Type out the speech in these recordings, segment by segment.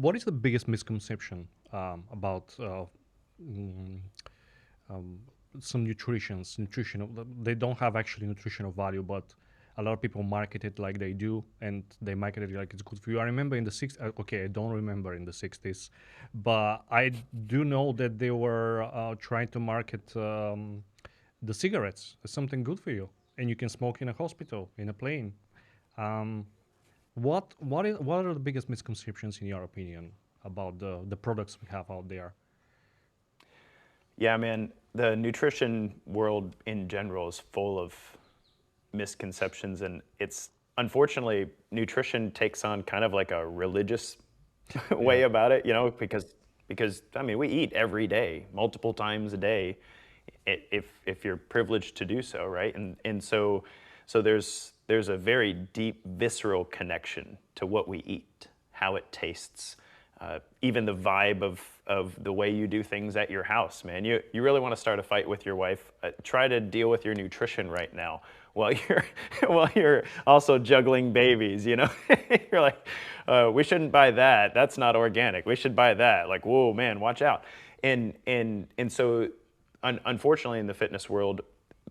what is the biggest misconception about mm, um, some nutrition? They don't have actually nutritional value, but a lot of people market it like they do, and they market it like it's good for you. I remember in the okay, I don't remember in the 60s, but I do know that they were trying to market the cigarettes as something good for you, and you can smoke in a hospital, in a plane. Um, what are the biggest misconceptions in your opinion about the products we have out there? Yeah, man, the nutrition world in general is full of misconceptions, and it's unfortunately nutrition takes on kind of like a religious Yeah. way about it, because I mean we eat every day, multiple times a day, if you're privileged to do so, right? And so there's a very deep visceral connection to what we eat, how it tastes, even the vibe of the way you do things at your house, man. You really want to start a fight with your wife, try to deal with your nutrition right now while you're while you're also juggling babies. You're like, we shouldn't buy that. That's not organic. We should buy that. Like, whoa, man, watch out. And unfortunately, in the fitness world,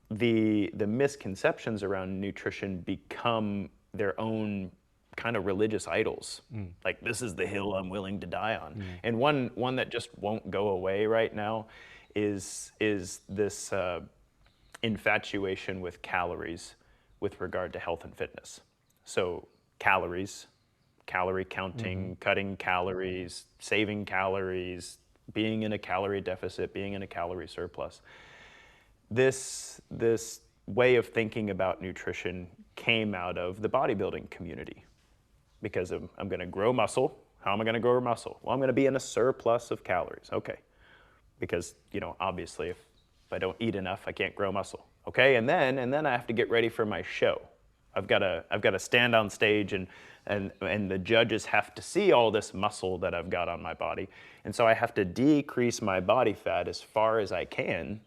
the misconceptions around nutrition become their own kind of religious idols. Like, this is the hill I'm willing to die on. And one that just won't go away right now is this infatuation with calories with regard to health and fitness. So calories, calorie counting, cutting calories, saving calories, being in a calorie deficit, being in a calorie surplus. This way of thinking about nutrition came out of the bodybuilding community, because I'm going to grow muscle. How am I going to grow muscle? Well, I'm going to be in a surplus of calories. Okay, because obviously if I don't eat enough, I can't grow muscle. Okay, and then I have to get ready for my show. I've got to stand on stage, and the judges have to see all this muscle that I've got on my body, and so I have to decrease my body fat as far as I can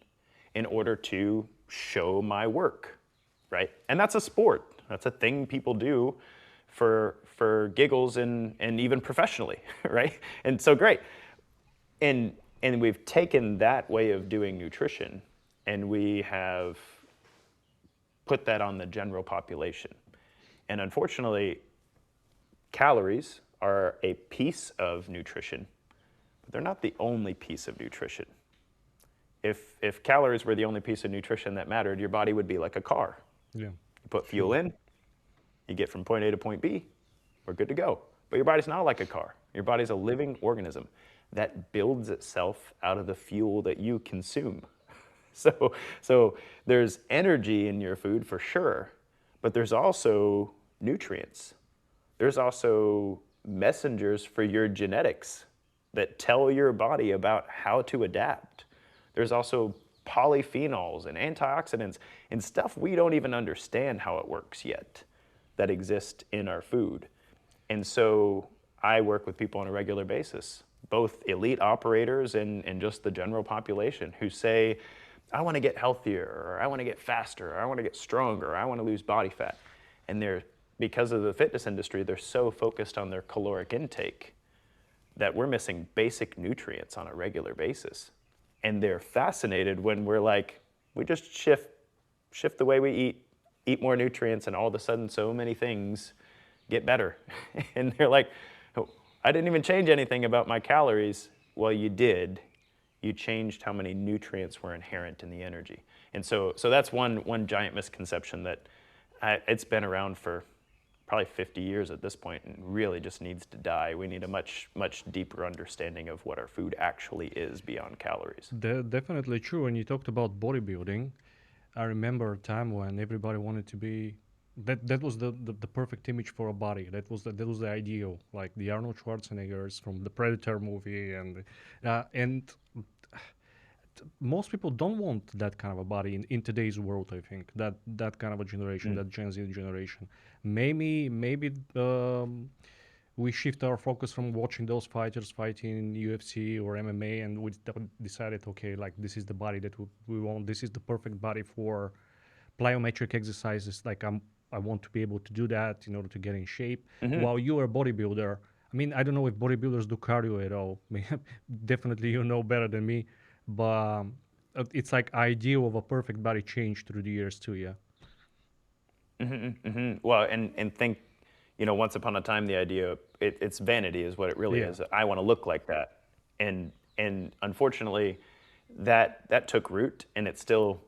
in order to show my work, right? And that's a sport. That's a thing people do for giggles and even professionally, right? And so great. And we've taken that way of doing nutrition and we have put that on the general population. And unfortunately, calories are a piece of nutrition, but they're not the only piece of nutrition. If calories were the only piece of nutrition that mattered, your body would be like a car. Yeah. You put fuel True. in, you get from point A to point B, we're good to go. But your body's not like a car. Your body's a living organism that builds itself out of the fuel that you consume. So there's energy in your food for sure, but there's also nutrients. There's also messengers for your genetics that tell your body about how to adapt. There's also polyphenols and antioxidants and stuff we don't even understand how it works yet that exist in our food. And so I work with people on a regular basis, both elite operators and just the general population, who say, I want to get healthier, or I want to get faster, or I want to get stronger, or I want to lose body fat. And because of the fitness industry, they're so focused on their caloric intake that we're missing basic nutrients on a regular basis. And they're fascinated when we're like, we just shift the way we eat more nutrients, and all of a sudden so many things get better. And they're like, oh, I didn't even change anything about my calories. Well, you did. You changed how many nutrients were inherent in the energy. And so that's one giant misconception that it's been around for probably 50 years at this point, and really just needs to die. We need a much, much deeper understanding of what our food actually is beyond calories. Definitely true. When you talked about bodybuilding, I remember a time when everybody wanted to be that was the perfect image for a body. That was the ideal, like the Arnold Schwarzeneggers from the Predator movie, and most people don't want that kind of a body in today's world. I think that kind of a generation, Mm. that Gen Z generation, maybe we shift our focus from watching those fighters fighting in UFC or MMA, and we decided, okay, like this is the body that we want. This is the perfect body for plyometric exercises. Like I want to be able to do that in order to get in shape. Mm-hmm. While you're a bodybuilder, I mean, I don't know if bodybuilders do cardio at all. I mean, definitely you know better than me, but it's like ideal of a perfect body change through the years too. Yeah. Well, and think, once upon a time, the idea, it's vanity is what it really Yeah. is. I want to look like that. And unfortunately, that took root, and it's still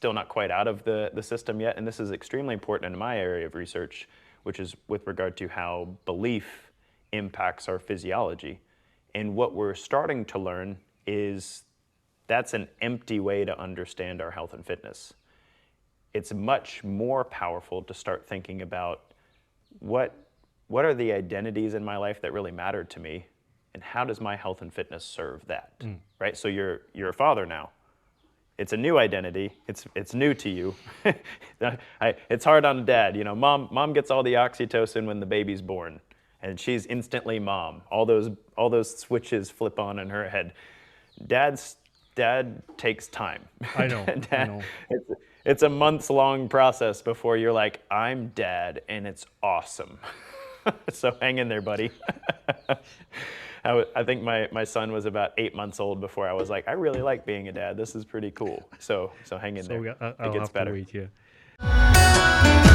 not quite out of the system yet. And this is extremely important in my area of research, which is with regard to how belief impacts our physiology. And what we're starting to learn is that's an empty way to understand our health and fitness. It's much more powerful to start thinking about what are the identities in my life that really matter to me, and how does my health and fitness serve that? Right? So you're a father now. It's a new identity. It's new to you. It's hard on a dad. Mom gets all the oxytocin when the baby's born, and she's instantly mom. All those switches flip on in her head. Dad takes time. I know. I know. It's a months-long process before you're like, I'm dad, and it's awesome. So hang in there, buddy. I think my son was about 8 months old before I was like, I really like being a dad. This is pretty cool. So hang in there. So It I'll gets have better. to wait. Yeah.